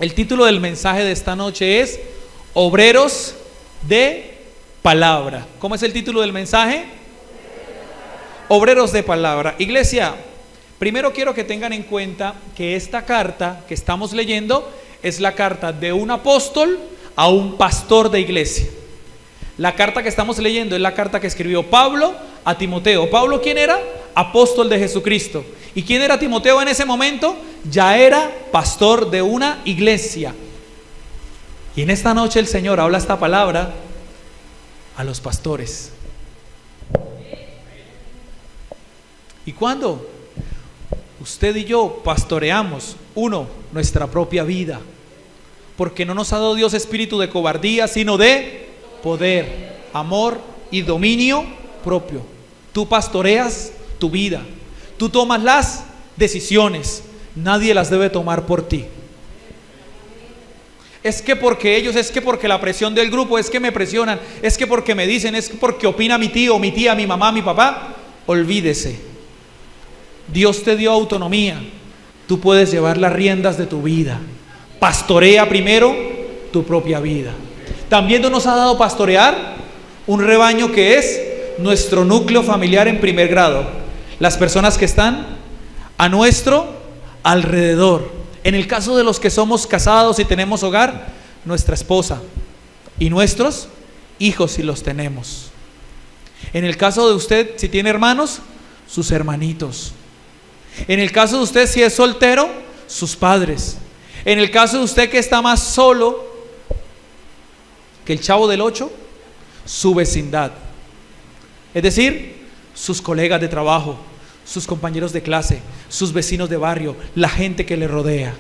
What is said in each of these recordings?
El título del mensaje de esta noche es Obreros de Palabra. ¿Cómo es el título del mensaje? Obreros de Palabra. Iglesia, primero quiero que tengan en cuenta que esta carta que estamos leyendo es la carta de un apóstol a un pastor de iglesia. La carta que estamos leyendo es la carta que escribió Pablo a Timoteo. ¿Pablo quién era? Apóstol de Jesucristo. ¿Y quién era Timoteo en ese momento? Ya era pastor de una iglesia. Y en esta noche el Señor habla esta palabra a los pastores. ¿Y cuándo? Usted y yo pastoreamos, uno, nuestra propia vida, porque no nos ha dado Dios espíritu de cobardía, sino de poder, amor y dominio propio. Tú pastoreas tu vida, tú tomas las decisiones, nadie las debe tomar por ti. Es que porque ellos, es que porque la presión del grupo, es que me presionan, es que porque me dicen, es que porque opina mi tío, mi tía, mi mamá, mi papá. Olvídese. Dios te dio autonomía. Tú puedes llevar las riendas de tu vida. Pastorea primero tu propia vida. También Dios nos ha dado pastorear un rebaño que es nuestro núcleo familiar en primer grado. Las personas que están a nuestro alrededor. En el caso de los que somos casados y tenemos hogar, nuestra esposa y nuestros hijos si los tenemos. En el caso de usted, si tiene hermanos, sus hermanitos. En el caso de usted, si es soltero, sus padres. En el caso de usted que está más solo que el Chavo del 8, su vecindad. Es decir, sus colegas de trabajo, sus compañeros de clase, sus vecinos de barrio, la gente que le rodea.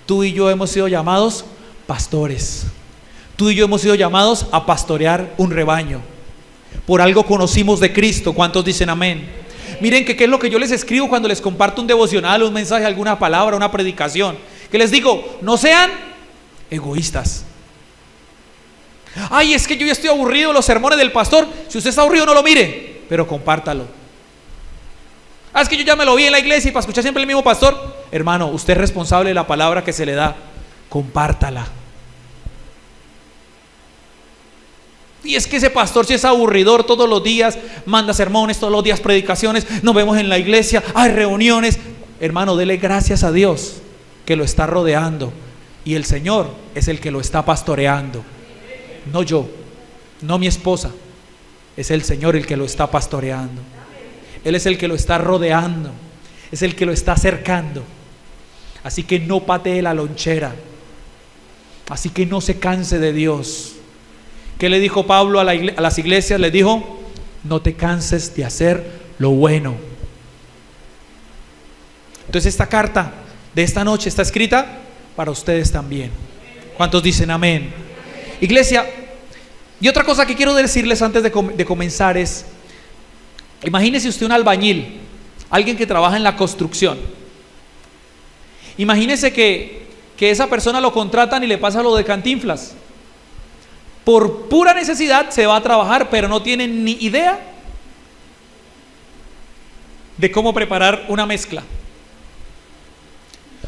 Tú y yo hemos sido llamados pastores. Tú y yo hemos sido llamados a pastorear un rebaño. Por algo conocimos de Cristo. ¿Cuántos dicen amén? Miren que qué es lo que yo les escribo cuando les comparto un devocional, un mensaje, alguna palabra, una predicación. Que les digo, no sean egoístas. Ay, es que yo ya estoy aburrido de los sermones del pastor. Si usted está aburrido, no lo mire, pero compártalo. Es que yo ya me lo vi en la iglesia y para escuchar siempre el mismo pastor. Hermano, usted es responsable de la palabra que se le da. Compártala. Y es que ese pastor si es aburridor todos los días, manda sermones todos los días, predicaciones, nos vemos en la iglesia, hay reuniones. Hermano, dele gracias a Dios que lo está rodeando. Y el Señor es el que lo está pastoreando. No yo, no mi esposa. Es el Señor el que lo está pastoreando. Él es el que lo está rodeando, es el que lo está acercando. Así que no patee la lonchera. Así que no se canse de Dios. ¿Qué le dijo Pablo a las iglesias? Le dijo, no te canses de hacer lo bueno. Entonces esta carta de esta noche está escrita para ustedes también. ¿Cuántos dicen amén? Iglesia, y otra cosa que quiero decirles antes de comenzar es, imagínese usted un albañil, alguien que trabaja en la construcción. Imagínese que esa persona lo contratan y le pasa lo de Cantinflas. Por pura necesidad se va a trabajar, pero no tiene ni idea de cómo preparar una mezcla.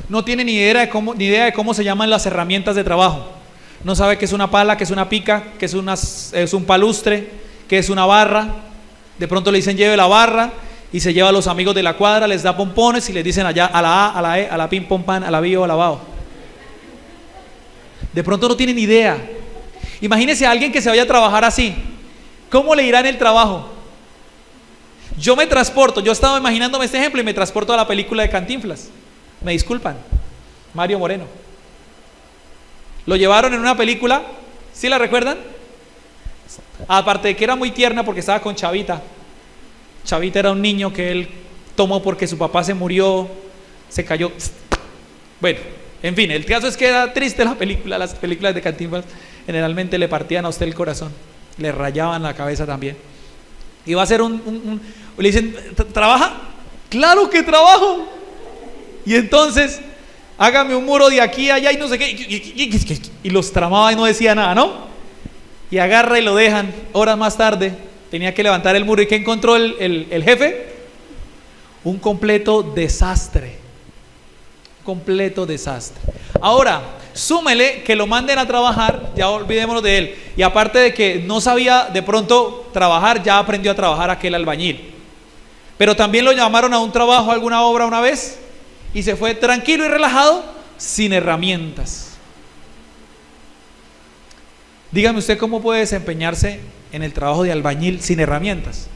No tiene ni idea de cómo se llaman las herramientas de trabajo. No sabe qué es una pala, qué es una pica, qué es un palustre, qué es una barra. De pronto le dicen lleve la barra y se lleva a los amigos de la cuadra, les da pompones y les dicen allá a la A, a la E, a la pim pom pan, a la bio, a la bao. De pronto no tienen idea. Imagínese a alguien que se vaya a trabajar así. ¿Cómo le irá en el trabajo? Yo me transporto, yo estaba imaginándome este ejemplo y me transporto a la película de Cantinflas. Me disculpan, Mario Moreno. Lo llevaron en una película, ¿sí la recuerdan? Aparte de que era muy tierna porque estaba con Chavita. Chavita era un niño que él tomó porque su papá se murió, se cayó. Bueno, en fin, el caso es que era triste la película. Las películas de Cantinflas generalmente le partían a usted el corazón, le rayaban la cabeza también. Y va a ser le dicen, ¿trabaja? ¡Claro que trabajo! Y entonces, hágame un muro de aquí a allá y no sé qué. Y los tramaba y no decía nada, ¿no? Y agarra y lo dejan. Horas más tarde, tenía que levantar el muro. ¿Y qué encontró el jefe? Un completo desastre. Completo desastre. Ahora, súmele que lo manden a trabajar, ya olvidémonos de él. Y aparte de que no sabía de pronto trabajar, ya aprendió a trabajar aquel albañil. Pero también lo llamaron a un trabajo, a alguna obra una vez, y se fue tranquilo y relajado, sin herramientas. Dígame usted cómo puede desempeñarse en el trabajo de albañil sin herramientas.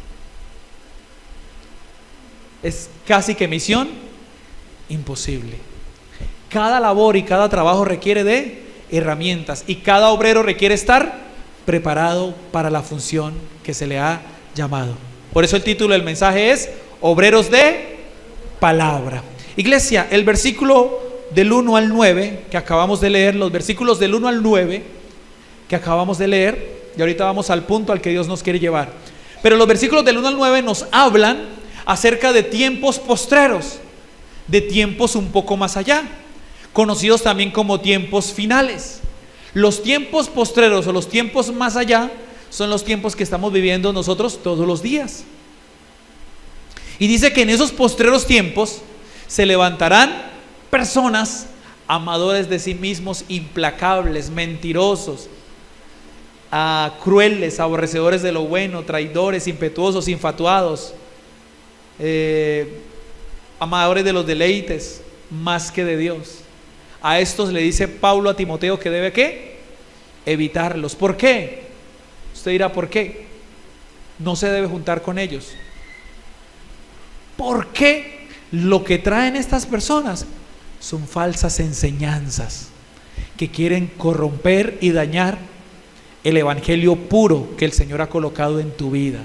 Es casi que misión imposible. Cada labor y cada trabajo requiere de herramientas y cada obrero requiere estar preparado para la función que se le ha llamado. Por eso el título del mensaje es Obreros de Palabra. Iglesia, el versículo del 1 al 9 que acabamos de leer, los versículos del 1 al 9 que acabamos de leer, y ahorita vamos al punto al que Dios nos quiere llevar. Pero los versículos del 1 al 9 nos hablan acerca de tiempos postreros, de tiempos un poco más allá, conocidos también como tiempos finales. Los tiempos postreros o los tiempos más allá son los tiempos que estamos viviendo nosotros todos los días. Y dice que en esos postreros tiempos se levantarán personas amadores de sí mismos, implacables, mentirosos, crueles, aborrecedores de lo bueno, traidores, impetuosos, infatuados, amadores de los deleites más que de Dios. A estos le dice Pablo a Timoteo que debe ¿qué? Evitarlos. ¿Por qué? Usted dirá, ¿por qué? No se debe juntar con ellos. Porque lo que traen estas personas son falsas enseñanzas que quieren corromper y dañar el evangelio puro que el Señor ha colocado en tu vida.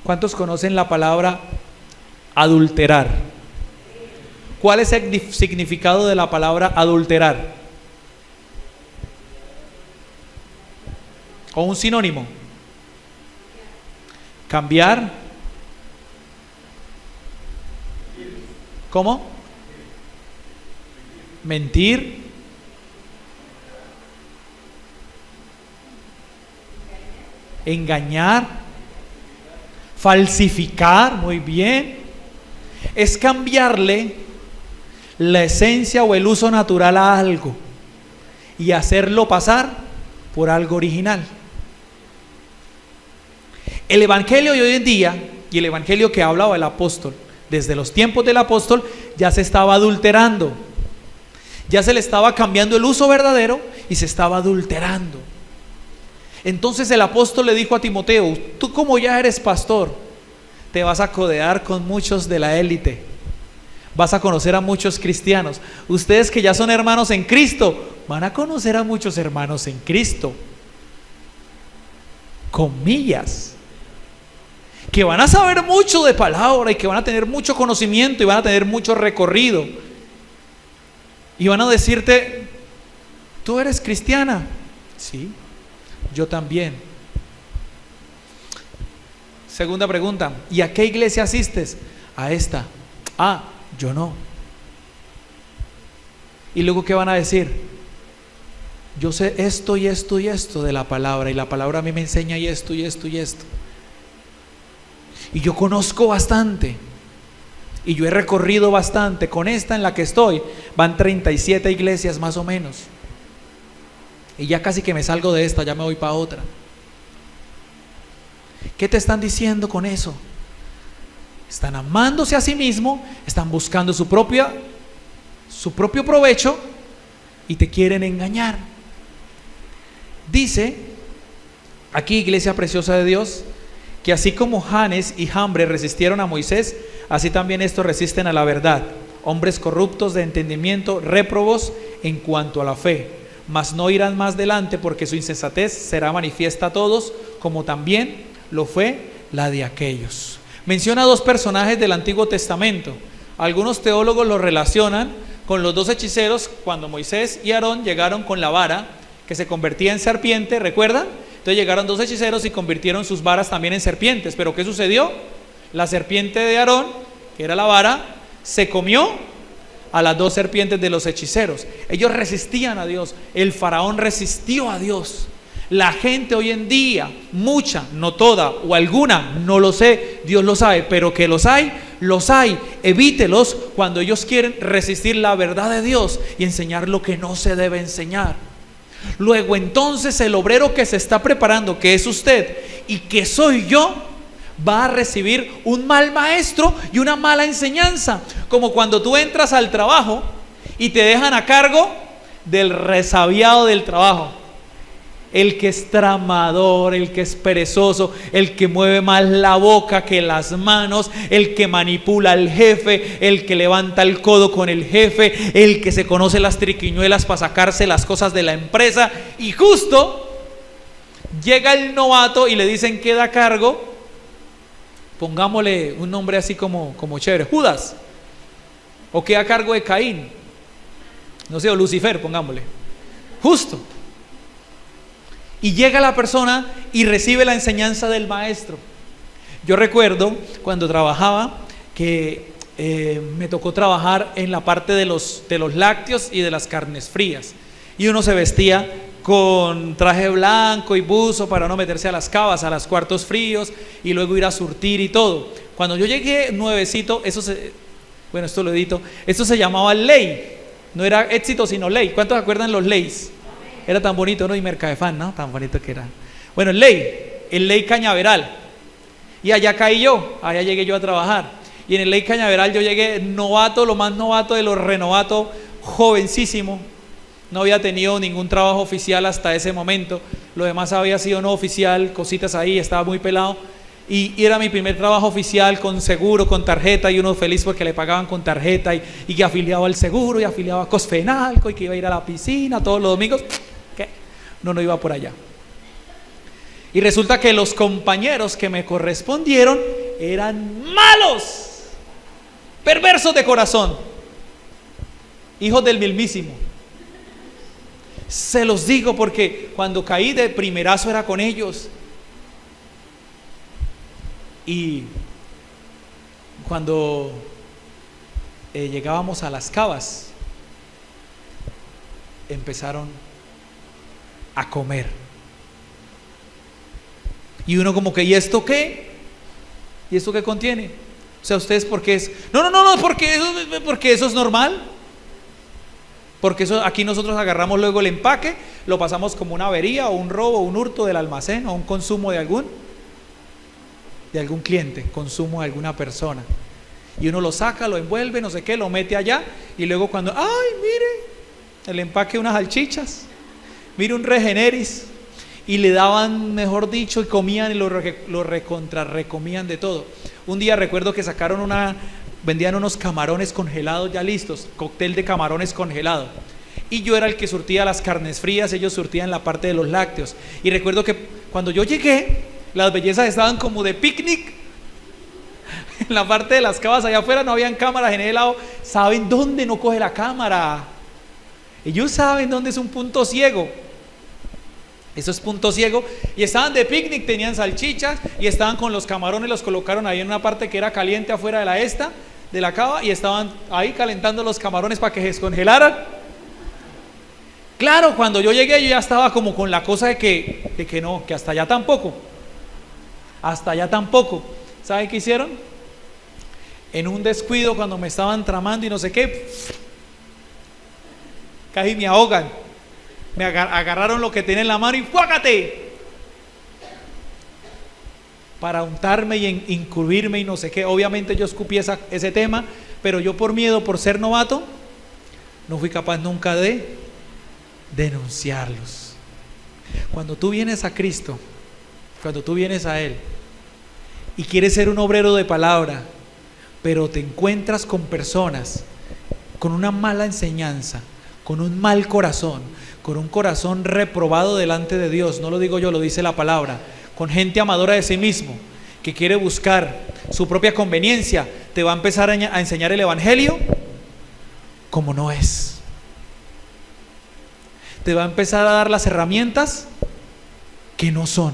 ¿Cuántos conocen la palabra adulterar? ¿Cuál es el significado de la palabra adulterar? ¿O un sinónimo? Cambiar. ¿Cómo? Mentir. Engañar. Falsificar. Muy bien. Es cambiarle la esencia o el uso natural a algo y hacerlo pasar por algo original. El evangelio de hoy en día y el evangelio que hablaba el apóstol desde los tiempos del apóstol ya se estaba adulterando, ya se le estaba cambiando el uso verdadero y se estaba adulterando. Entonces el apóstol le dijo a Timoteo: tú, como ya eres pastor, te vas a codear con muchos de la élite, vas a conocer a muchos cristianos. Ustedes que ya son hermanos en Cristo van a conocer a muchos hermanos en Cristo, comillas, que van a saber mucho de palabra y que van a tener mucho conocimiento y van a tener mucho recorrido y van a decirte: ¿tú eres cristiana? Sí, yo también. Segunda pregunta: ¿y a qué iglesia asistes? A esta. Ah, yo no. Y luego, ¿qué van a decir? Yo sé esto y esto y esto de la palabra, y la palabra a mí me enseña y esto y esto y esto, y yo conozco bastante, y yo he recorrido bastante. Con esta en la que estoy van 37 iglesias más o menos, y ya casi que me salgo de esta, ya me voy para otra. ¿Qué te están diciendo con eso? Están amándose a sí mismo, están buscando su propio provecho y te quieren engañar. Dice aquí, iglesia preciosa de Dios, que así como Janes y Jambre resistieron a Moisés, así también estos resisten a la verdad. Hombres corruptos de entendimiento, réprobos en cuanto a la fe, mas no irán más delante, porque su insensatez será manifiesta a todos, como también lo fue la de aquellos. Menciona dos personajes del Antiguo Testamento. Algunos teólogos los relacionan con los dos hechiceros cuando Moisés y Aarón llegaron con la vara que se convertía en serpiente, ¿recuerdan? Entonces llegaron dos hechiceros y convirtieron sus varas también en serpientes. ¿Pero qué sucedió? La serpiente de Aarón, que era la vara, se comió a las dos serpientes de los hechiceros. Ellos resistían a Dios. El faraón resistió a Dios. La gente hoy en día, mucha, no toda o alguna, no lo sé, Dios lo sabe, pero que los hay, los hay. Evítelos cuando ellos quieren resistir la verdad de Dios y enseñar lo que no se debe enseñar. Luego entonces el obrero que se está preparando, que es usted y que soy yo, va a recibir un mal maestro y una mala enseñanza. Como cuando tú entras al trabajo y te dejan a cargo del resabiado del trabajo. El que es tramador, el que es perezoso, el que mueve más la boca que las manos, el que manipula al jefe, el que levanta el codo con el jefe, el que se conoce las triquiñuelas para sacarse las cosas de la empresa. Y justo llega el novato y le dicen queda a cargo, pongámosle un nombre así como chévere, Judas, o queda a cargo de Caín, no sé, o Lucifer, pongámosle, justo. Y llega la persona y recibe la enseñanza del maestro. Yo recuerdo cuando trabajaba que me tocó trabajar en la parte de los lácteos y de las carnes frías. Y uno se vestía con traje blanco y buzo para no meterse a las cavas, a los cuartos fríos, y luego ir a surtir y todo. Cuando yo llegué nuevecito, esto lo edito, esto se llamaba ley. No era éxito sino ley. ¿Cuántos se acuerdan los leyes? Era tan bonito, ¿no? Y Mercadefán, ¿no? Tan bonito que era. Bueno, el ley Cañaveral. Y allá caí yo, allá llegué yo a trabajar. Y en el ley Cañaveral yo llegué novato, lo más novato de los renovatos, jovencísimo. No había tenido ningún trabajo oficial hasta ese momento. Lo demás había sido no oficial, cositas ahí, estaba muy pelado. Y era mi primer trabajo oficial con seguro, con tarjeta, y uno feliz porque le pagaban con tarjeta y que afiliaba al seguro y afiliaba a Cosfenalco y que iba a ir a la piscina todos los domingos. ¿Qué? No iba por allá. Y resulta que los compañeros que me correspondieron eran malos, perversos de corazón, hijos del mismísimo. Se los digo porque cuando caí de primerazo era con ellos. Y cuando llegábamos a las cavas, empezaron a comer. Y uno como que, ¿y esto qué? ¿Y esto qué contiene? O sea, ¿ustedes por qué es? No, porque eso es normal. Porque eso, aquí nosotros agarramos luego el empaque, lo pasamos como una avería o un robo o un hurto del almacén o un consumo de algún cliente, consumo de alguna persona. Y uno lo saca, lo envuelve, no sé qué, lo mete allá y luego cuando, ¡ay, mire! El empaque de unas salchichas, mire un regeneris, y le daban, mejor dicho, y comían y lo recomían de todo. Un día recuerdo que vendían unos camarones congelados ya listos, cóctel de camarones congelado. Y yo era el que surtía las carnes frías, ellos surtían la parte de los lácteos. Y recuerdo que cuando yo llegué, las bellezas estaban como de picnic. En la parte de las cavas allá afuera no habían cámaras en el lado. ¿Saben dónde no coge la cámara? Ellos saben dónde es un punto ciego. Eso es punto ciego. Y estaban de picnic, tenían salchichas y estaban con los camarones, los colocaron ahí en una parte que era caliente afuera de la cava, y estaban ahí calentando los camarones para que se descongelaran. Claro, cuando yo llegué yo ya estaba como con la cosa de que no, que hasta allá tampoco. Hasta allá tampoco. ¿Saben qué hicieron? En un descuido, cuando me estaban tramando y no sé qué, casi me ahogan. Me agarraron lo que tenía en la mano y ¡fuácate! Para untarme y incurrirme y no sé qué. Obviamente yo escupí ese tema, pero yo por miedo, por ser novato, no fui capaz nunca de denunciarlos. Cuando tú vienes a Cristo, cuando tú vienes a Él y quieres ser un obrero de palabra, pero te encuentras con personas con una mala enseñanza, con un mal corazón, con un corazón reprobado delante de Dios, no lo digo yo, lo dice la palabra, con gente amadora de sí mismo, que quiere buscar su propia conveniencia, te va a empezar a enseñar el evangelio como no es. Te va a empezar a dar las herramientas que no son.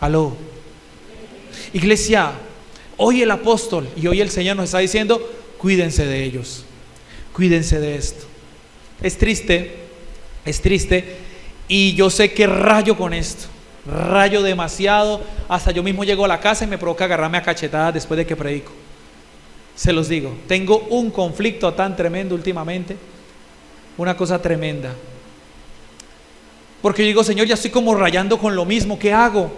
Aló. Iglesia, hoy el apóstol y hoy el Señor nos está diciendo, cuídense de ellos, cuídense de esto. Es triste Y yo sé que rayo con esto, rayo demasiado, hasta yo mismo llego a la casa y me provoca agarrarme a cachetadas después de que predico. Se los digo, tengo un conflicto tan tremendo últimamente, una cosa tremenda. Porque yo digo, Señor, ya estoy como rayando con lo mismo, ¿qué hago?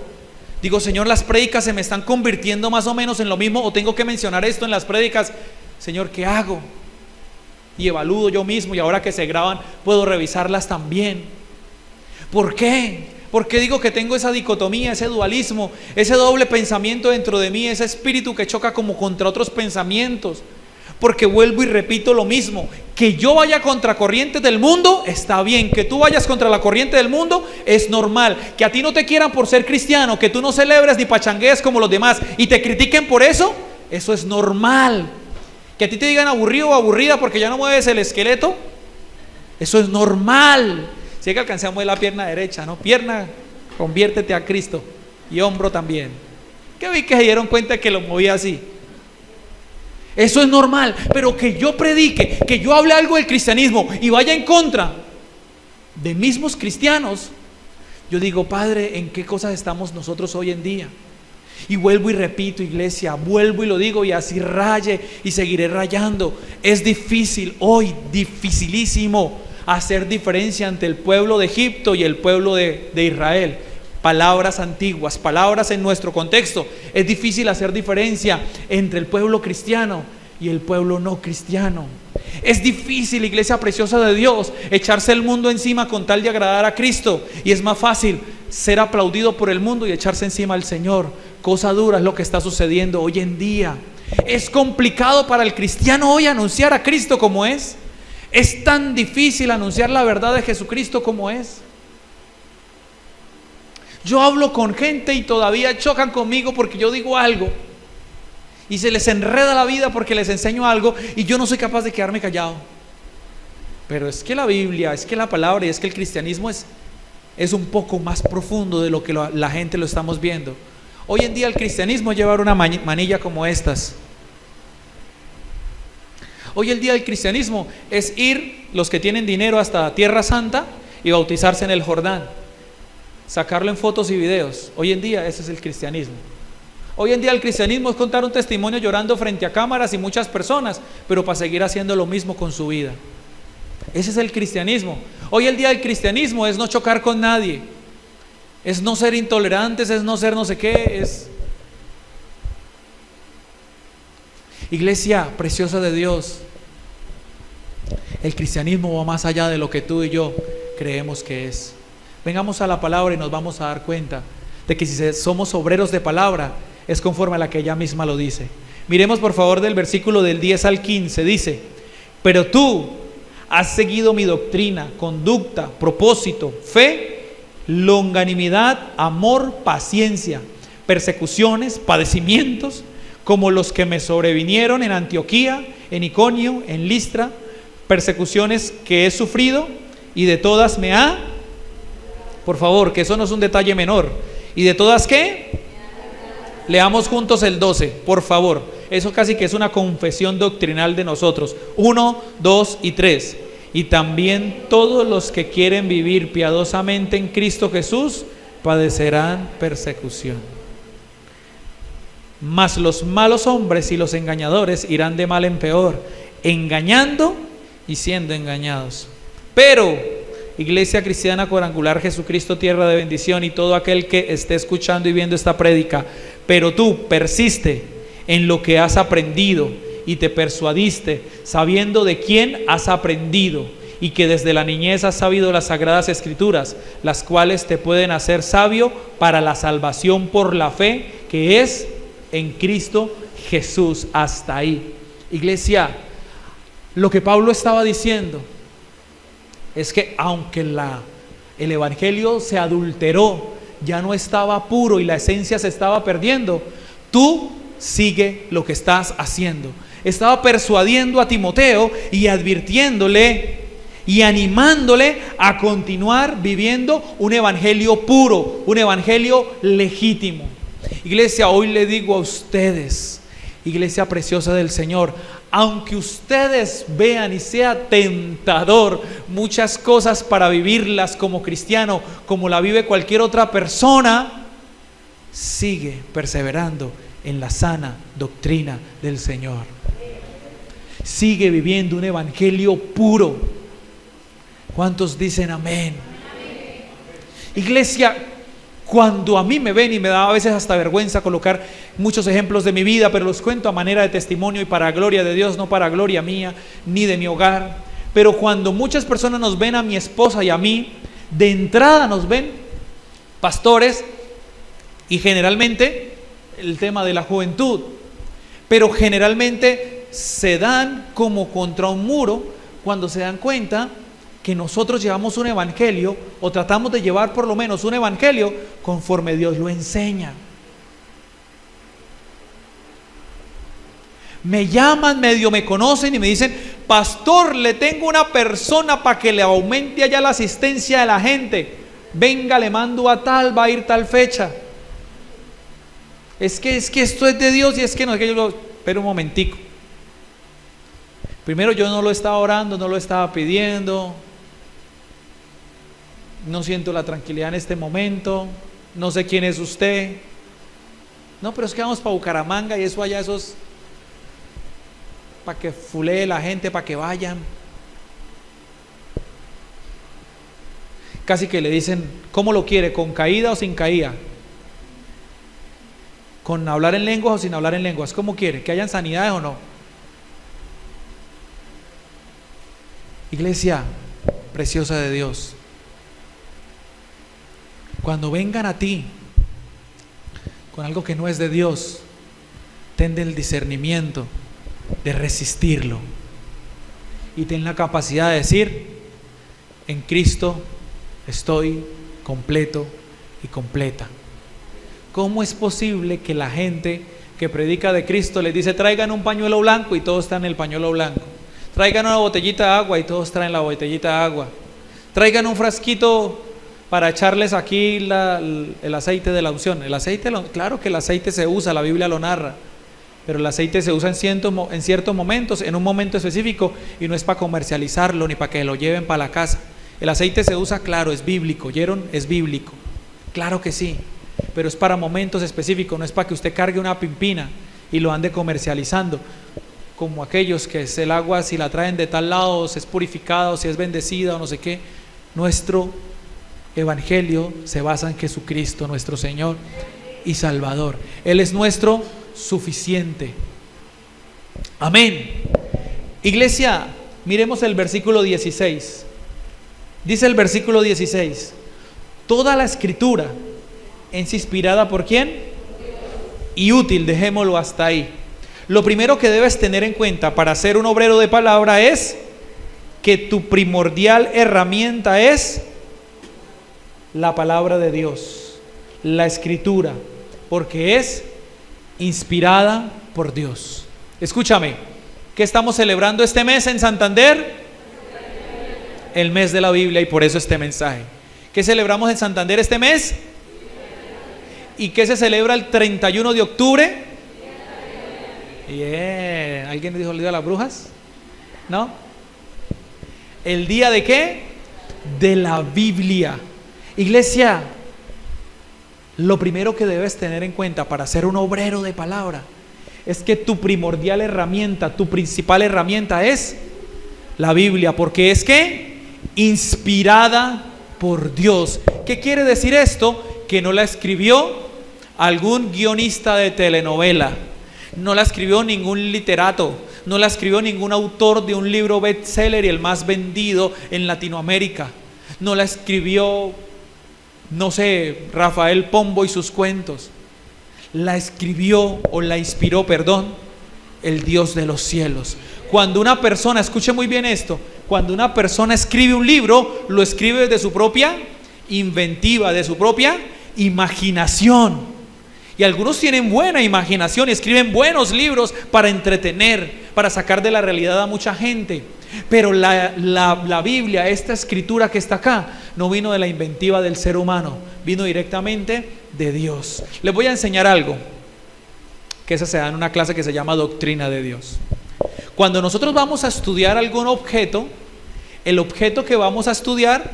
Digo, Señor, las prédicas se me están convirtiendo más o menos en lo mismo, o tengo que mencionar esto en las prédicas. Señor, ¿qué hago? Y evalúo yo mismo, y ahora que se graban puedo revisarlas también. ¿Por qué? Porque digo que tengo esa dicotomía, ese dualismo, ese doble pensamiento dentro de mí, ese espíritu que choca como contra otros pensamientos. Porque vuelvo y repito lo mismo, que yo vaya contra corrientes del mundo está bien, que tú vayas contra la corriente del mundo es normal, que a ti no te quieran por ser cristiano, que tú no celebres ni pachanguees como los demás y te critiquen por eso, eso es normal. Que a ti te digan aburrido o aburrida porque ya no mueves el esqueleto, eso es normal. Si hay que alcanzar a mover la pierna derecha, ¿no? Pierna, conviértete a Cristo, y hombro también. Que vi que se dieron cuenta que lo movía así. Eso es normal, pero que yo predique, que yo hable algo del cristianismo y vaya en contra de mismos cristianos, yo digo, Padre, ¿en qué cosas estamos nosotros hoy en día? Y vuelvo y repito, iglesia, vuelvo y lo digo, y así raye y seguiré rayando. Es difícil hoy, dificilísimo, hacer diferencia entre el pueblo de Egipto y el pueblo de Israel. Palabras antiguas, palabras en nuestro contexto. Es difícil hacer diferencia entre el pueblo cristiano y el pueblo no cristiano. Es difícil, iglesia preciosa de Dios, echarse el mundo encima con tal de agradar a Cristo. Y es más fácil ser aplaudido por el mundo y echarse encima al Señor. Cosa dura es lo que está sucediendo hoy en día. Es complicado para el cristiano hoy anunciar a Cristo como es. Es tan difícil anunciar la verdad de Jesucristo como es. Yo hablo con gente y todavía chocan conmigo porque yo digo algo y se les enreda la vida porque les enseño algo y yo no soy capaz de quedarme callado. Pero es que la Biblia, es que la palabra y es que el cristianismo es un poco más profundo de lo que la gente lo estamos viendo. Hoy en día el cristianismo es llevar una manilla como estas. Hoy en día el cristianismo es ir, los que tienen dinero, hasta Tierra Santa y bautizarse en el Jordán. Sacarlo en fotos y videos. Hoy en día ese es el cristianismo. Hoy en día el cristianismo es contar un testimonio llorando frente a cámaras y muchas personas, pero para seguir haciendo lo mismo con su vida. Ese es el cristianismo. Hoy el día el cristianismo es no chocar con nadie, es no ser intolerantes, es no ser no sé qué, es... Iglesia preciosa de Dios, el cristianismo va más allá de lo que tú y yo creemos que es. Vengamos a la palabra y nos vamos a dar cuenta de que si somos obreros de palabra, es conforme a la que ella misma lo dice. Miremos por favor del versículo del 10 al 15, dice: pero tú has seguido mi doctrina, conducta, propósito, fe, longanimidad, amor, paciencia, persecuciones, padecimientos, como los que me sobrevinieron en Antioquía, en Iconio, en Listra, persecuciones que he sufrido y de todas me ha... Por favor, que eso no es un detalle menor. ¿Y de todas qué? Leamos juntos el 12, por favor. Eso casi que es una confesión doctrinal de nosotros. 1, 2 y 3. Y también todos los que quieren vivir piadosamente en Cristo Jesús padecerán persecución. Mas los malos hombres y los engañadores irán de mal en peor, engañando y siendo engañados. Pero... Iglesia Cristiana Cuadrangular Jesucristo Tierra de Bendición y todo aquel que esté escuchando y viendo esta prédica, pero tú persiste en lo que has aprendido y te persuadiste, sabiendo de quién has aprendido y que desde la niñez has sabido las sagradas escrituras, las cuales te pueden hacer sabio para la salvación por la fe que es en Cristo Jesús. Hasta ahí. Iglesia, lo que Pablo estaba diciendo es que aunque el evangelio se adulteró, ya no estaba puro y la esencia se estaba perdiendo, tú sigue lo que estás haciendo. Estaba persuadiendo a Timoteo y advirtiéndole y animándole a continuar viviendo un evangelio puro, un evangelio legítimo. Iglesia, hoy le digo a ustedes, iglesia preciosa del Señor, aunque ustedes vean y sea tentador muchas cosas para vivirlas como cristiano, como la vive cualquier otra persona, sigue perseverando en la sana doctrina del Señor. Sigue viviendo un evangelio puro. ¿Cuántos dicen amén? Iglesia, cuando a mí me ven, y me da a veces hasta vergüenza colocar muchos ejemplos de mi vida, pero los cuento a manera de testimonio y para gloria de Dios, no para gloria mía ni de mi hogar. Pero cuando muchas personas nos ven a mi esposa y a mí, de entrada nos ven pastores, y generalmente el tema de la juventud, pero generalmente se dan como contra un muro cuando se dan cuenta que nosotros llevamos un evangelio, o tratamos de llevar por lo menos un evangelio conforme Dios lo enseña. Me llaman, medio me conocen y me dicen: pastor, le tengo una persona para que le aumente allá la asistencia de la gente. Venga, le mando a tal, va a ir tal fecha. Es que esto es de Dios, y es que no, es que yo lo... Pero un momentico. Primero, yo no lo estaba orando, no lo estaba pidiendo. No siento la tranquilidad en este momento. No sé quién es usted. No, pero es que vamos para Bucaramanga y eso allá, esos para que fulee la gente, para que vayan. Casi que le dicen: ¿cómo lo quiere? ¿Con caída o sin caída? ¿Con hablar en lenguas o sin hablar en lenguas? ¿Cómo quiere? ¿Que hayan sanidades o no? Iglesia preciosa de Dios, cuando vengan a ti con algo que no es de Dios, ten el discernimiento de resistirlo y ten la capacidad de decir: en Cristo estoy completo y completa. ¿Cómo es posible que la gente que predica de Cristo les dice: traigan un pañuelo blanco, y todos traen el pañuelo blanco? Traigan una botellita de agua, y todos traen la botellita de agua. Traigan un frasquito para echarles aquí el aceite de la unción. El aceite, claro que el aceite se usa, la Biblia lo narra, pero el aceite se usa en ciertos momentos, en un momento específico, y no es para comercializarlo ni para que lo lleven para la casa. El aceite se usa, claro, es bíblico. ¿Oyeron? Es bíblico, claro que sí, pero es para momentos específicos, no es para que usted cargue una pimpina y lo ande comercializando, como aquellos que es el agua, si la traen de tal lado, si es purificada o si es bendecida o no sé qué. Nuestro evangelio se basa en Jesucristo, nuestro Señor y Salvador. Él es nuestro suficiente. Amén. Iglesia, miremos el versículo 16. Dice el versículo 16: toda la escritura es inspirada ¿por quién? Y útil. Dejémoslo hasta ahí. Lo primero que debes tener en cuenta para ser un obrero de palabra es que tu primordial herramienta es la palabra de Dios, la escritura, porque es inspirada por Dios. Escúchame, ¿qué estamos celebrando este mes en Santander? El mes de la Biblia, y por eso este mensaje. ¿Qué celebramos en Santander este mes? ¿Y qué se celebra el 31 de octubre? Bien. ¿Alguien dijo el día de las brujas? ¿No? ¿El día de qué? De la Biblia. Iglesia, lo primero que debes tener en cuenta para ser un obrero de palabra es que tu primordial herramienta, tu principal herramienta es la Biblia, porque es que inspirada por Dios. ¿Qué quiere decir esto? Que no la escribió algún guionista de telenovela, no la escribió ningún literato, no la escribió ningún autor de un libro bestseller y el más vendido en Latinoamérica, no la escribió, no sé, Rafael Pombo y sus cuentos. La escribió, o la inspiró, perdón, el Dios de los cielos. Cuando una persona, escuche muy bien esto, cuando una persona escribe un libro, lo escribe de su propia inventiva, de su propia imaginación. Y algunos tienen buena imaginación y escriben buenos libros para entretener, para sacar de la realidad a mucha gente. Pero la Biblia, esta escritura que está acá, no vino de la inventiva del ser humano, vino directamente de Dios. Les voy a enseñar algo, que esa se da en una clase que se llama Doctrina de Dios. Cuando nosotros vamos a estudiar algún objeto, el objeto que vamos a estudiar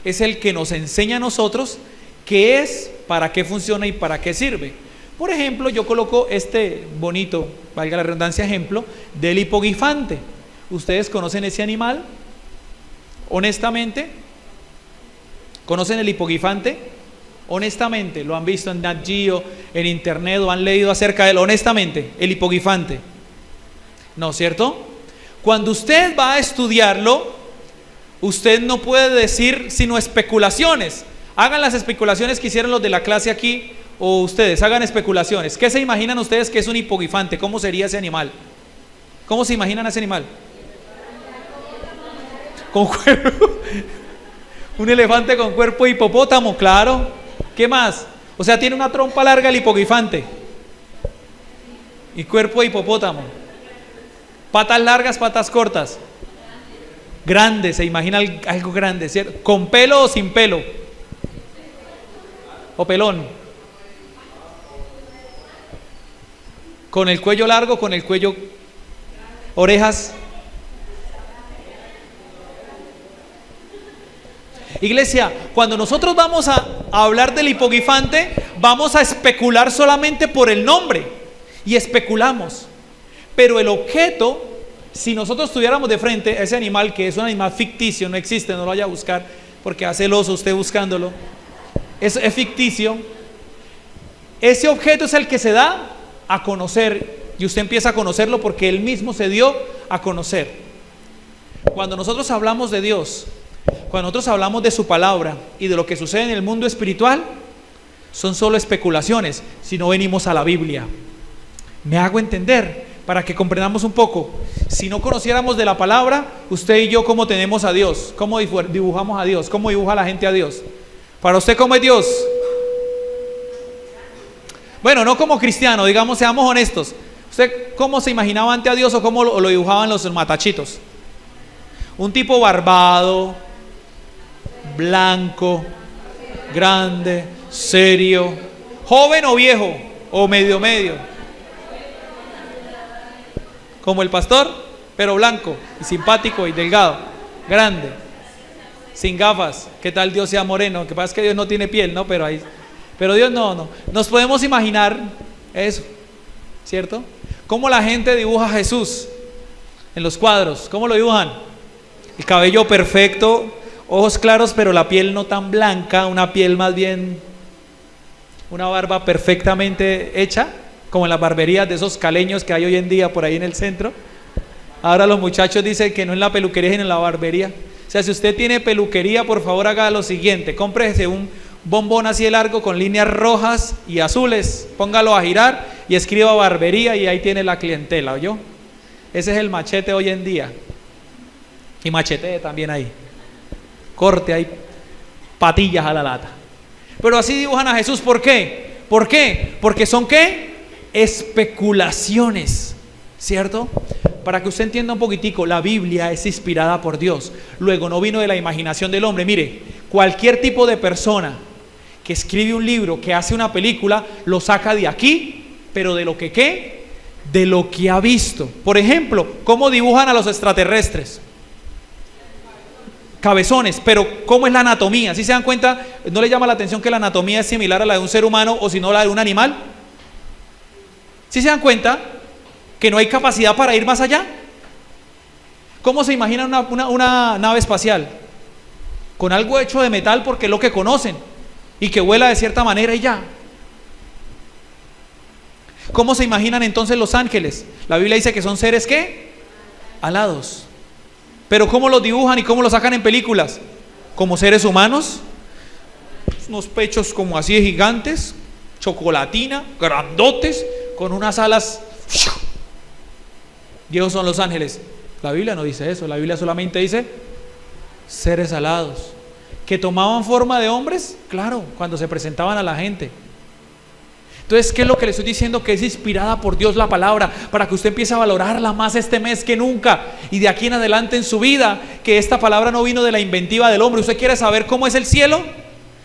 es el que nos enseña a nosotros qué es, para qué funciona y para qué sirve. Por ejemplo, yo coloco este bonito, valga la redundancia, ejemplo del hipogrifante. ¿Ustedes conocen ese animal? Honestamente, ¿conocen el hipogrifante? Honestamente, ¿lo han visto en Nat Geo, en internet, o han leído acerca de él? Honestamente, el hipogrifante. ¿No, cierto? Cuando usted va a estudiarlo, usted no puede decir sino especulaciones. Hagan las especulaciones que hicieron los de la clase aquí, o ustedes hagan especulaciones. ¿Qué se imaginan ustedes que es un hipogrifante? ¿Cómo sería ese animal? ¿Cómo se imaginan ese animal? Con cuerpo. Un elefante con cuerpo de hipopótamo, claro. ¿Qué más? O sea, tiene una trompa larga el hipogrifante y cuerpo de hipopótamo. Patas largas, patas cortas. Grande, se imagina algo grande, ¿cierto? ¿Con pelo o sin pelo? ¿O pelón? ¿Con el cuello largo, con el cuello, orejas? Iglesia, cuando nosotros vamos a hablar del hipogrifante, vamos a especular solamente por el nombre, y especulamos. Pero el objeto, si nosotros tuviéramos de frente ese animal, que es un animal ficticio, no existe, no lo vaya a buscar, porque hace celoso usted buscándolo, es ficticio. Ese objeto es el que se da a conocer, y usted empieza a conocerlo porque él mismo se dio a conocer. Cuando nosotros hablamos de Dios, cuando nosotros hablamos de su palabra y de lo que sucede en el mundo espiritual, son solo especulaciones si no venimos a la Biblia. ¿Me hago entender? Para que comprendamos un poco. Si no conociéramos de la palabra, usted y yo, ¿cómo tenemos a Dios? ¿Cómo dibujamos a Dios? ¿Cómo dibuja la gente a Dios? Para usted, ¿cómo es Dios? Bueno, no como cristiano, digamos, seamos honestos. ¿Usted cómo se imaginaba ante a Dios, o cómo lo dibujaban los matachitos? Un tipo barbado, blanco, grande, serio, joven o viejo, o medio medio, como el pastor, pero blanco y simpático y delgado, grande, sin gafas. ¿Qué tal Dios sea moreno? Lo que pasa es que Dios no tiene piel, ¿no? Pero Dios no. Nos podemos imaginar eso, ¿cierto? ¿Cómo la gente dibuja a Jesús en los cuadros? ¿Cómo lo dibujan? El cabello perfecto, ojos claros, pero la piel no tan blanca, una piel más bien, una barba perfectamente hecha, como en las barberías de esos caleños que hay hoy en día por ahí en el centro. Ahora los muchachos dicen que no en la peluquería, sino en la barbería. O sea, si usted tiene peluquería, por favor haga lo siguiente: cómprese un bombón así de largo con líneas rojas y azules, póngalo a girar y escriba barbería, y ahí tiene la clientela, ¿oyó? Ese es el machete hoy en día. Y machete también ahí. Corte ahí, patillas a la lata. Pero así dibujan a Jesús. ¿Por qué? ¿Por qué? Porque son ¿qué? Especulaciones, ¿cierto? Para que usted entienda un poquitico, la Biblia es inspirada por Dios. Luego, no vino de la imaginación del hombre. Mire, cualquier tipo de persona que escribe un libro, que hace una película, lo saca de aquí, pero de lo que ¿qué? De lo que ha visto. Por ejemplo, ¿cómo dibujan a los extraterrestres? Cabezones, pero ¿cómo es la anatomía? ¿Sí se dan cuenta? ¿No le llama la atención que la anatomía es similar a la de un ser humano, o si no la de un animal? ¿Sí se dan cuenta que no hay capacidad para ir más allá? ¿Cómo se imaginan una nave espacial? Con algo hecho de metal, porque es lo que conocen, y que vuela de cierta manera y ya. ¿Cómo se imaginan entonces los ángeles? La Biblia dice que son seres ¿qué? Alados. Pero ¿cómo los dibujan y cómo los sacan en películas? Como seres humanos, unos pechos como así de gigantes, chocolatina, grandotes, con unas alas. Dios son los ángeles. La Biblia no dice eso. La Biblia solamente dice seres alados, que tomaban forma de hombres, claro, cuando se presentaban a la gente. Entonces, ¿qué es lo que le estoy diciendo? Que es inspirada por Dios la palabra, para que usted empiece a valorarla más este mes que nunca, y de aquí en adelante en su vida, que esta palabra no vino de la inventiva del hombre. ¿Usted quiere saber cómo es el cielo?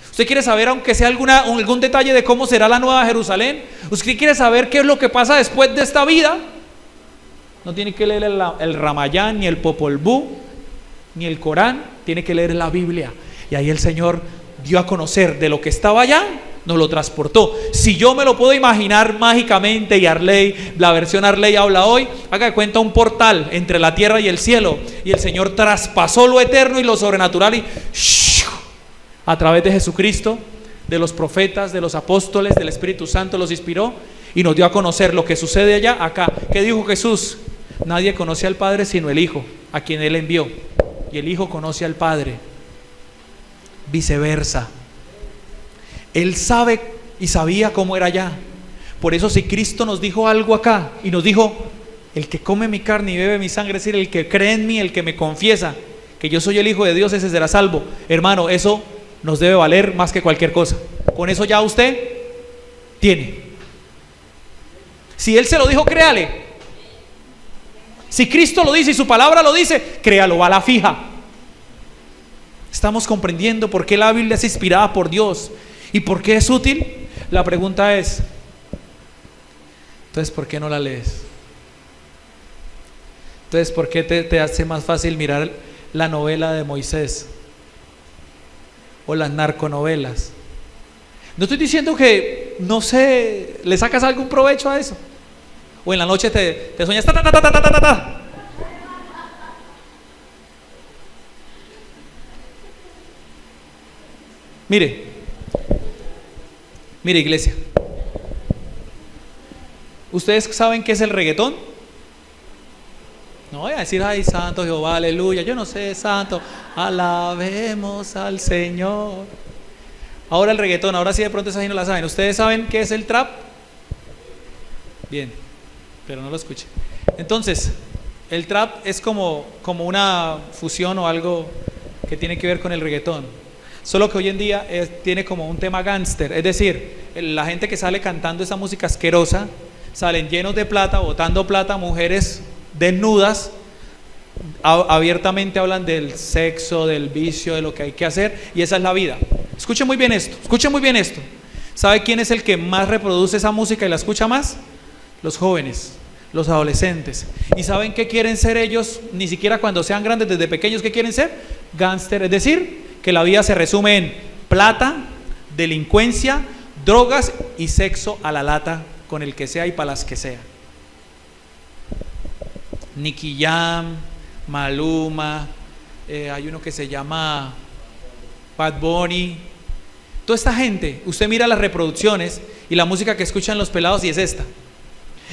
¿Usted quiere saber, aunque sea algún detalle de cómo será la nueva Jerusalén? ¿Usted quiere saber qué es lo que pasa después de esta vida? No tiene que leer el Ramayán, ni el Popol Vuh, ni el Corán, tiene que leer la Biblia. Y ahí el Señor dio a conocer de lo que estaba allá, nos lo transportó. Si yo me lo puedo imaginar mágicamente, y Arley, la versión Arley habla hoy, haga de cuenta un portal entre la tierra y el cielo, y el Señor traspasó lo eterno y lo sobrenatural y a través de Jesucristo, de los profetas, de los apóstoles, del Espíritu Santo los inspiró y nos dio a conocer lo que sucede allá, acá. ¿Qué dijo Jesús? Nadie conoce al Padre sino el Hijo, a quien Él envió, y el Hijo conoce al Padre. Viceversa. Él sabe y sabía cómo era allá. Por eso si Cristo nos dijo algo acá y nos dijo: el que come mi carne y bebe mi sangre, es decir, el que cree en mí, el que me confiesa que yo soy el Hijo de Dios, ese será salvo. Hermano, eso nos debe valer más que cualquier cosa. Con eso ya usted tiene. Si Él se lo dijo, créale. Si Cristo lo dice y su palabra lo dice, créalo, va a la fija. Estamos comprendiendo por qué la Biblia es inspirada por Dios y por qué es útil. La pregunta es: entonces, ¿por qué no la lees? Entonces, ¿por qué te hace más fácil mirar la novela de Moisés o las narconovelas? No estoy diciendo que, no sé, le sacas algún provecho a eso, o en la noche te sueñas ta, ta, ta, ta, ta, ta, ta. Mire, iglesia, ¿ustedes saben qué es el reggaetón? No voy a decir: ay, santo Jehová, aleluya, yo no sé, santo, alabemos al Señor. Ahora el reggaetón, ahora sí de pronto esas no la saben. ¿Ustedes saben qué es el trap? Bien, pero no lo escuchen. Entonces, el trap es como una fusión o algo que tiene que ver con el reggaetón. Solo que hoy en día tiene como un tema gángster, es decir, la gente que sale cantando esa música asquerosa, salen llenos de plata, botando plata, mujeres desnudas, abiertamente hablan del sexo, del vicio, de lo que hay que hacer, y esa es la vida. Escuchen muy bien esto, escuchen muy bien esto. ¿Sabe quién es el que más reproduce esa música y la escucha más? Los jóvenes, los adolescentes. ¿Y saben qué quieren ser ellos? Ni siquiera cuando sean grandes, desde pequeños, ¿qué quieren ser? Gángster, es decir, que la vida se resume en plata, delincuencia, drogas y sexo a la lata con el que sea y para las que sea. Nicky Jam, Maluma, hay uno que se llama Bad Bunny. Toda esta gente, usted mira las reproducciones y la música que escuchan los pelados y es esta.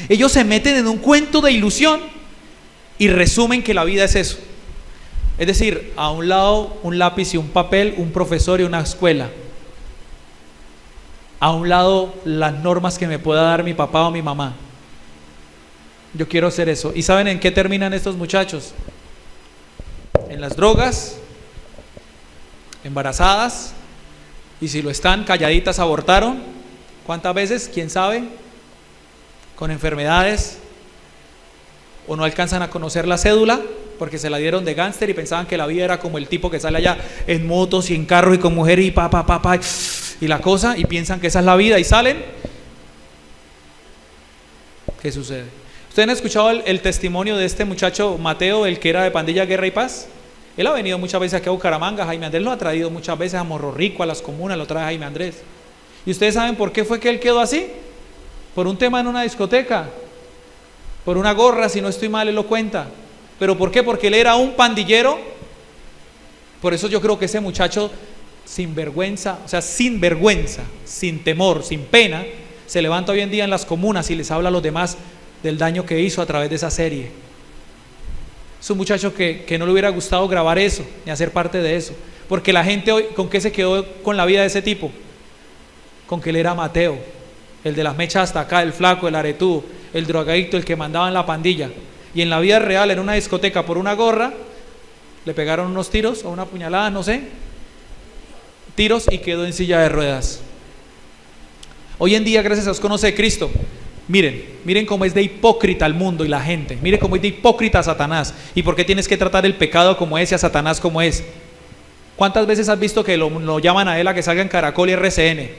Ellos se meten en un cuento de ilusión y resumen que la vida es eso. Es decir, a un lado un lápiz y un papel, un profesor y una escuela. A un lado las normas que me pueda dar mi papá o mi mamá. Yo quiero hacer eso. ¿Y saben en qué terminan estos muchachos? En las drogas, embarazadas, y si lo están, calladitas, abortaron. ¿Cuántas veces? ¿Quién sabe? Con enfermedades, o no alcanzan a conocer la cédula porque se la dieron de gángster y pensaban que la vida era como el tipo que sale allá en motos y en carro y con mujer y y la cosa, y piensan que esa es la vida y salen. ¿Qué sucede? ¿Ustedes han escuchado el testimonio de este muchacho Mateo, el que era de Pandilla Guerra y Paz? Él ha venido muchas veces aquí a Bucaramanga. Jaime Andrés lo ha traído muchas veces a Morro Rico, a las comunas, lo trae Jaime Andrés. ¿Y ustedes saben por qué fue que él quedó así? Por un tema en una discoteca, por una gorra, si no estoy mal, él lo cuenta. ¿Pero por qué? Porque él era un pandillero. Por eso yo creo que ese muchacho, sin vergüenza, o sea, sin vergüenza, sin temor, sin pena, se levanta hoy en día en las comunas y les habla a los demás del daño que hizo a través de esa serie. Es un muchacho que no le hubiera gustado grabar eso, ni hacer parte de eso. Porque la gente hoy, ¿con qué se quedó con la vida de ese tipo? Con que él era Mateo, el de las mechas hasta acá, el flaco, el aretudo, el drogadicto, el que mandaba en la pandilla. Y en la vida real, en una discoteca, por una gorra, le pegaron unos tiros o una puñalada, no sé, tiros, y quedó en silla de ruedas. Hoy en día, gracias a Dios, conoce a Cristo. Miren cómo es de hipócrita el mundo y la gente. Miren cómo es de hipócrita Satanás. ¿Y por qué tienes que tratar el pecado como es y a Satanás como es? ¿Cuántas veces has visto que lo llaman a él a que salga en Caracol y RCN?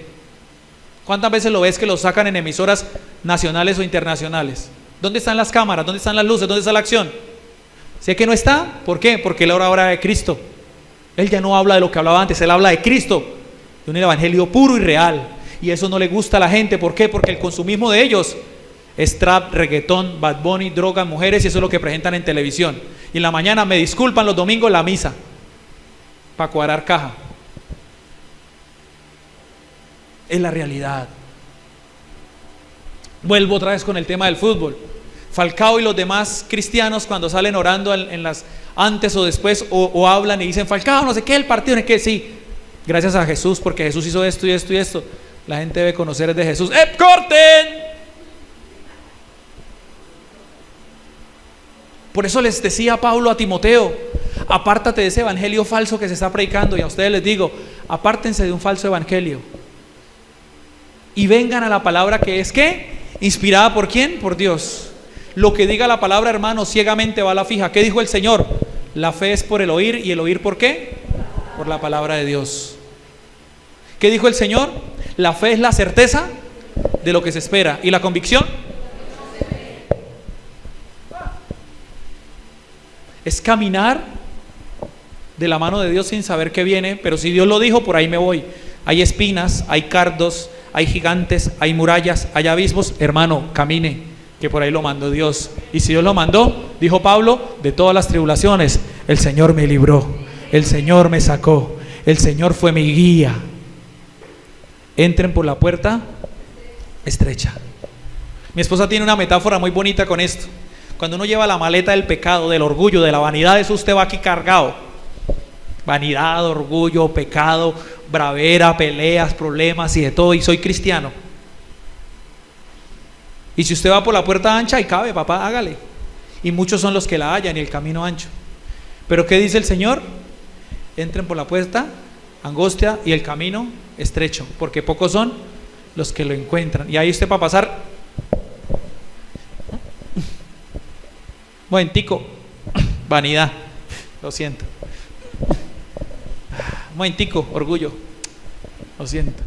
¿Cuántas veces lo ves que lo sacan en emisoras nacionales o internacionales? ¿Dónde están las cámaras? ¿Dónde están las luces? ¿Dónde está la acción? Sé que no está. ¿Por qué? Porque él ahora de Cristo. Él ya no habla de lo que hablaba antes, él habla de Cristo, de un evangelio puro y real. Y eso no le gusta a la gente. ¿Por qué? Porque el consumismo de ellos es trap, reggaetón, Bad Bunny, drogas, mujeres, y eso es lo que presentan en televisión. Y en la mañana me disculpan los domingos la misa para cuadrar caja. Es la realidad. Vuelvo otra vez con el tema del fútbol. Falcao y los demás cristianos, cuando salen orando en las antes o después, o hablan y dicen Falcao, no sé qué, el partido, no sé qué, sí, gracias a Jesús, porque Jesús hizo esto y esto y esto. La gente debe conocer de Jesús. ¡Corten! Por eso les decía Pablo a Timoteo, apártate de ese evangelio falso que se está predicando. Y a ustedes les digo, apártense de un falso evangelio y vengan a la palabra que es, ¿qué? Inspirada por ¿quién? Por Dios. Lo que diga la palabra, hermano, ciegamente va a la fija. ¿Qué dijo el Señor? La fe es por el oír, y el oír ¿por qué? Por la palabra de Dios. ¿Qué dijo el Señor? La fe es la certeza de lo que se espera, y la convicción es caminar de la mano de Dios sin saber qué viene, pero si Dios lo dijo, por ahí me voy. Hay espinas, hay cardos, hay gigantes, hay murallas, hay abismos. Hermano, camine, que por ahí lo mandó Dios. Y si Dios lo mandó, dijo Pablo, de todas las tribulaciones el Señor me libró, el Señor me sacó, el Señor fue mi guía. Entren por la puerta estrecha. Mi esposa tiene una metáfora muy bonita con esto. Cuando uno lleva la maleta del pecado, del orgullo, de la vanidad, eso usted va aquí cargado. Vanidad, orgullo, pecado, bravera, peleas, problemas y de todo. Y soy cristiano. Y si usted va por la puerta ancha, y cabe, papá, hágale. Y muchos son los que la hallan y el camino ancho. Pero ¿qué dice el Señor? Entren por la puerta angostia y el camino estrecho, porque pocos son los que lo encuentran. Y ahí usted para pasar, momentico, vanidad, lo siento. Momentico, orgullo, lo siento.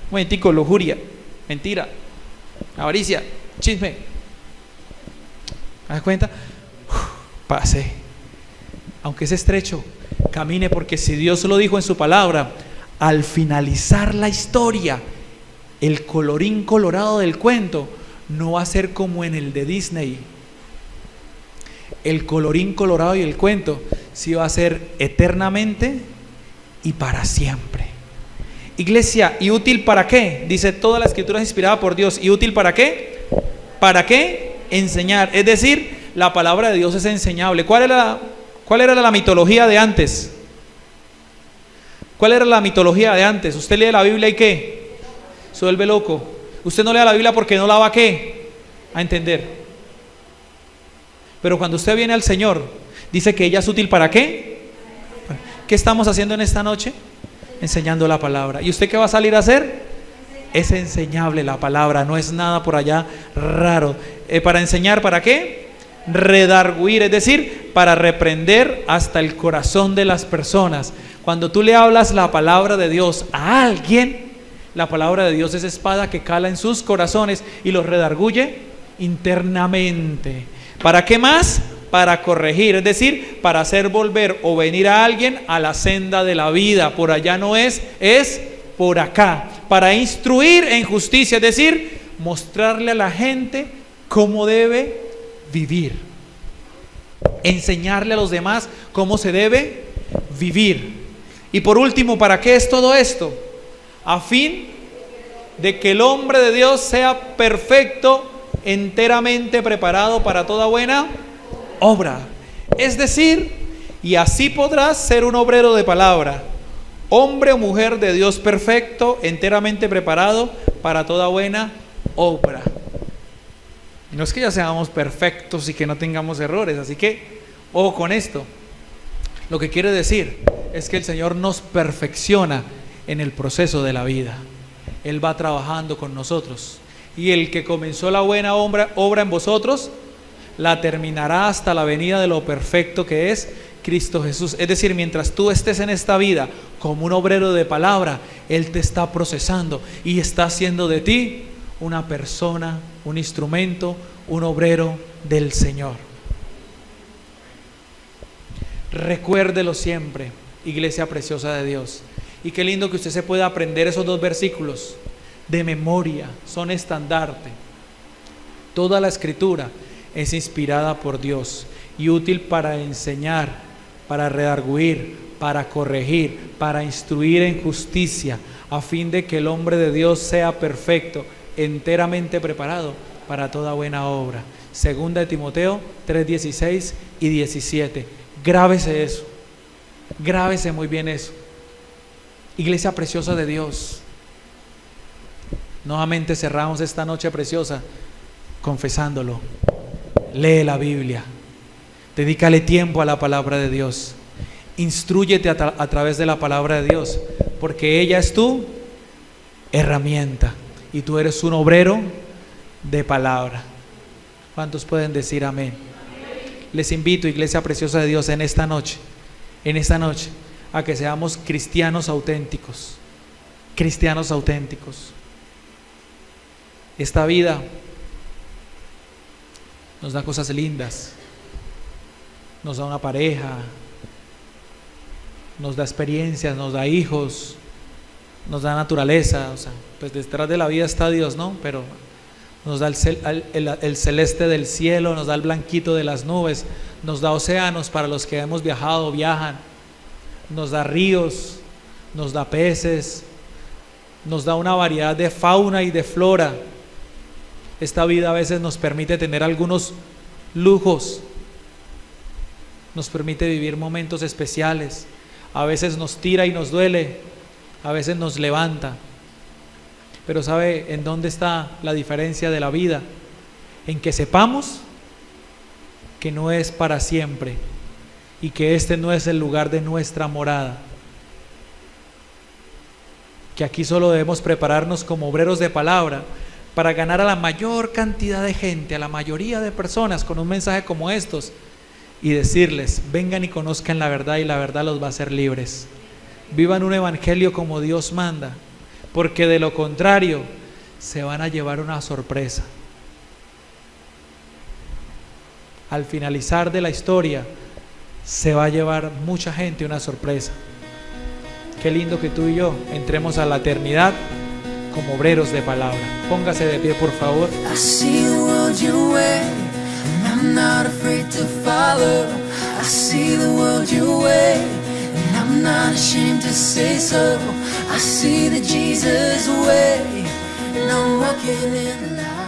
Momentico, lujuria, mentira, avaricia, chisme. ¿Me das cuenta? Pase. Aunque es estrecho, camine, porque si Dios lo dijo en su palabra, al finalizar la historia, el colorín colorado del cuento no va a ser como en el de Disney. El colorín colorado y el cuento sí va a ser eternamente y para siempre. Iglesia, ¿y útil para qué? Dice, toda la escritura es inspirada por Dios. ¿Y útil para qué? ¿Para qué? Enseñar. Es decir, la palabra de Dios es enseñable. ¿Cuál era la mitología de antes? ¿Cuál era la mitología de antes? Usted lee la Biblia y ¿qué? Se vuelve loco. Usted no lee la Biblia porque no la va a ¿qué? A entender. Pero cuando usted viene al Señor, dice que ella es útil ¿para qué? ¿Qué estamos haciendo en esta noche? Enseñando la palabra. ¿Y usted qué va a salir a hacer? Es enseñable la palabra, no es nada por allá raro. Para enseñar, ¿para qué? Redarguir, es decir, para reprender hasta el corazón de las personas. Cuando tú le hablas la palabra de Dios a alguien, la palabra de Dios es espada que cala en sus corazones y los redarguye internamente. ¿Para qué más? Para corregir, es decir, para hacer volver o venir a alguien a la senda de la vida. Por allá no es por acá. Para instruir en justicia, es decir, mostrarle a la gente cómo debe vivir. Enseñarle a los demás cómo se debe vivir. Y por último, ¿para qué es todo esto? A fin de que el hombre de Dios sea perfecto, enteramente preparado para toda buena obra. Es decir, y así podrás ser un obrero de palabra, hombre o mujer de Dios perfecto, enteramente preparado para toda buena obra. No es que ya seamos perfectos y que no tengamos errores, así que ojo con esto. Lo que quiere decir es que el Señor nos perfecciona en el proceso de la vida. Él va trabajando con nosotros. Y el que comenzó la buena obra en vosotros, la terminará hasta la venida de lo perfecto que es Cristo Jesús. Es decir, mientras tú estés en esta vida como un obrero de palabra, Él te está procesando y está haciendo de ti una persona, un instrumento, un obrero del Señor. Recuérdelo siempre, iglesia preciosa de Dios. Y qué lindo que usted se pueda aprender esos 2 versículos de memoria, son estandarte. Toda la escritura es inspirada por Dios y útil para enseñar, para redarguir, para corregir, para instruir en justicia, a fin de que el hombre de Dios sea perfecto, enteramente preparado para toda buena obra. Segunda de Timoteo 3:16 y 17. Grábese eso, grábese muy bien eso. Iglesia preciosa de Dios, nuevamente cerramos esta noche preciosa confesándolo. Lee la Biblia, dedícale tiempo a la palabra de Dios, instrúyete a través de la palabra de Dios, porque ella es tu herramienta y tú eres un obrero de palabra. ¿Cuántos pueden decir amén? Les invito, iglesia preciosa de Dios, en esta noche, a que seamos cristianos auténticos. Cristianos auténticos. Esta vida nos da cosas lindas, nos da una pareja, nos da experiencias, nos da hijos, nos da naturaleza. O sea, pues detrás de la vida está Dios, ¿no? Pero nos da el celeste del cielo, nos da el blanquito de las nubes, nos da océanos para los que hemos viajado, viajan, nos da ríos, nos da peces, nos da una variedad de fauna y de flora. Esta vida a veces nos permite tener algunos lujos, nos permite vivir momentos especiales, a veces nos tira y nos duele, a veces nos levanta. Pero ¿sabe en dónde está la diferencia de la vida? En que sepamos que no es para siempre y que este no es el lugar de nuestra morada. Que aquí solo debemos prepararnos como obreros de palabra para ganar a la mayor cantidad de gente, a la mayoría de personas con un mensaje como estos y decirles: vengan y conozcan la verdad y la verdad los va a hacer libres. Vivan un evangelio como Dios manda, porque de lo contrario se van a llevar una sorpresa. Al finalizar de la historia se va a llevar mucha gente una sorpresa. Qué lindo que tú y yo entremos a la eternidad como obreros de palabra. Póngase de pie, por favor. I see the world your way, and I'm not afraid to follow. I see the world your way, and I'm not ashamed to say so. I see the Jesus way, and I'm walking in the light.